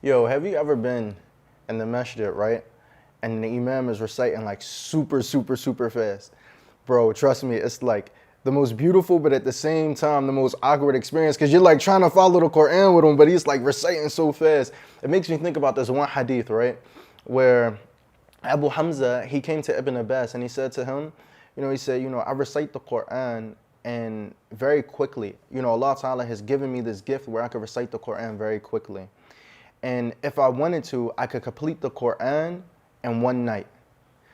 Yo, have you ever been in the masjid, right? And the imam is reciting like super, super, super fast. Bro, trust me, it's like the most beautiful, but at the same time, the most awkward experience because you're like trying to follow the Quran with him, but he's like reciting so fast. It makes me think about this one hadith, right? Where Abu Hamza, he came to Ibn Abbas and he said to him, he said, I recite the Quran and very quickly, Allah Ta'ala has given me this gift where I could recite the Quran very quickly. And if I wanted to, I could complete the Quran in one night.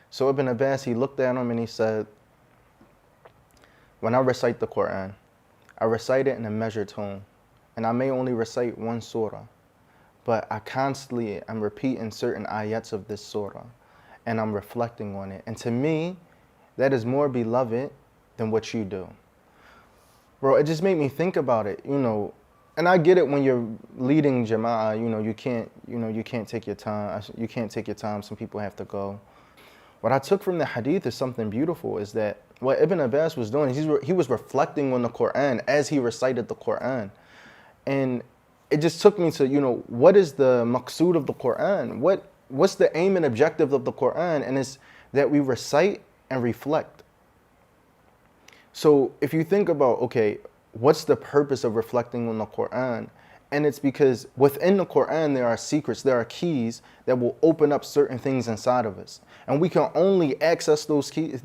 So Ibn Abbas, he looked at him and he said, when I recite the Quran, I recite it in a measured tone. And I may only recite one surah, but I constantly am repeating certain ayats of this surah. And I'm reflecting on it. And to me, that is more beloved than what you do. Bro, it just made me think about it, And I get it when you're leading Jama'ah, you can't take your time. You can't take your time. Some people have to go. What I took from the hadith is something beautiful, is that what Ibn Abbas was doing, he was reflecting on the Quran as he recited the Quran. And it just took me to, what is the maqsood of the Quran? What's the aim and objective of the Quran? And it's that we recite and reflect. So if you think about, okay, what's the purpose of reflecting on the Quran? And it's because within the Quran, there are secrets, there are keys that will open up certain things inside of us. And we can only access those keys,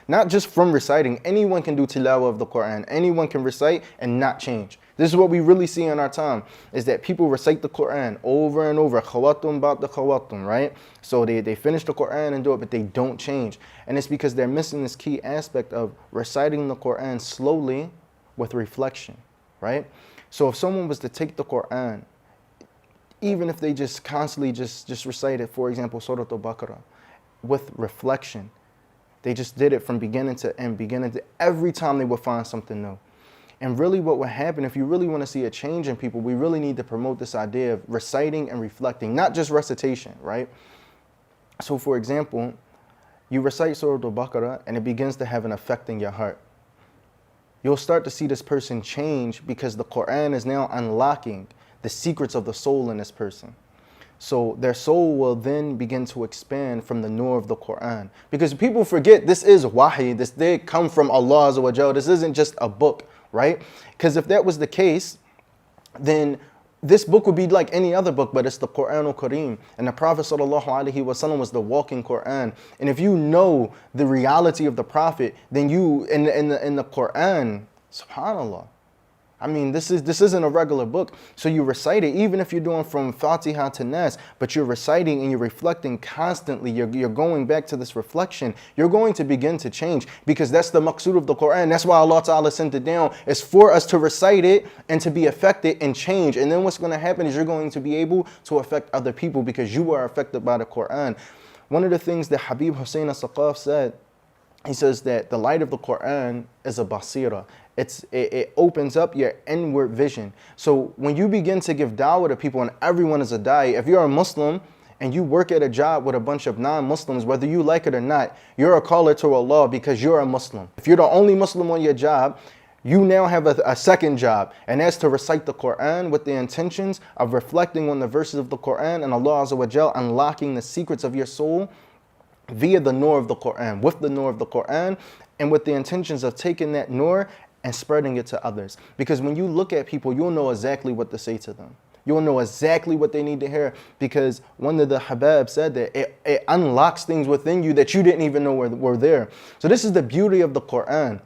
not just from reciting. Anyone can do tilawah of the Quran. Anyone can recite and not change. This is what we really see in our time, is that people recite the Quran over and over, khawatum ba'da khawatum, right? So they finish the Quran and do it, but they don't change. And it's because they're missing this key aspect of reciting the Quran slowly with reflection, right? So if someone was to take the Quran, even if they just constantly just recite it, for example, Surah Al-Baqarah, with reflection, they just did it from beginning to end, every time they would find something new. And really what would happen, if you really want to see a change in people, we really need to promote this idea of reciting and reflecting, not just recitation, right? So for example, you recite Surah Al-Baqarah and it begins to have an effect in your heart. You'll start to see this person change because the Quran is now unlocking the secrets of the soul in this person. So their soul will then begin to expand from the nur of the Quran. Because people forget this is wahi, this did come from Allah Azza wa Jal. This isn't just a book, right? Because if that was the case, then this book would be like any other book, but it's the Quran al-Kareem. And the Prophet ﷺ was the walking Quran. And if you know the reality of the Prophet, then you, in the Quran, subhanAllah, I mean, this isn't a regular book. So you recite it, even if you're doing from Fatiha to Nas, but you're reciting and you're reflecting constantly. You're going back to this reflection. You're going to begin to change, because that's the maqsood of the Quran. That's why Allah Ta'ala sent it down. It's for us to recite it and to be affected and change. And then what's going to happen is you're going to be able to affect other people because you are affected by the Quran. One of the things that Habib Hussein as-Saqaf said, he says that the light of the Quran is a basira. It opens up your inward vision. So when you begin to give da'wah to people, and everyone is a da'i, if you're a Muslim and you work at a job with a bunch of non-Muslims, whether you like it or not, you're a caller to Allah because you're a Muslim. If you're the only Muslim on your job, you now have a second job, and that's to recite the Quran with the intentions of reflecting on the verses of the Quran and Allah Azza wa Jal unlocking the secrets of your soul via the nur of the Quran, with the nur of the Quran, and with the intentions of taking that nur and spreading it to others. Because when you look at people, you'll know exactly what to say to them. You'll know exactly what they need to hear, because one of the Habab said that it unlocks things within you that you didn't even know were there. So this is the beauty of the Quran.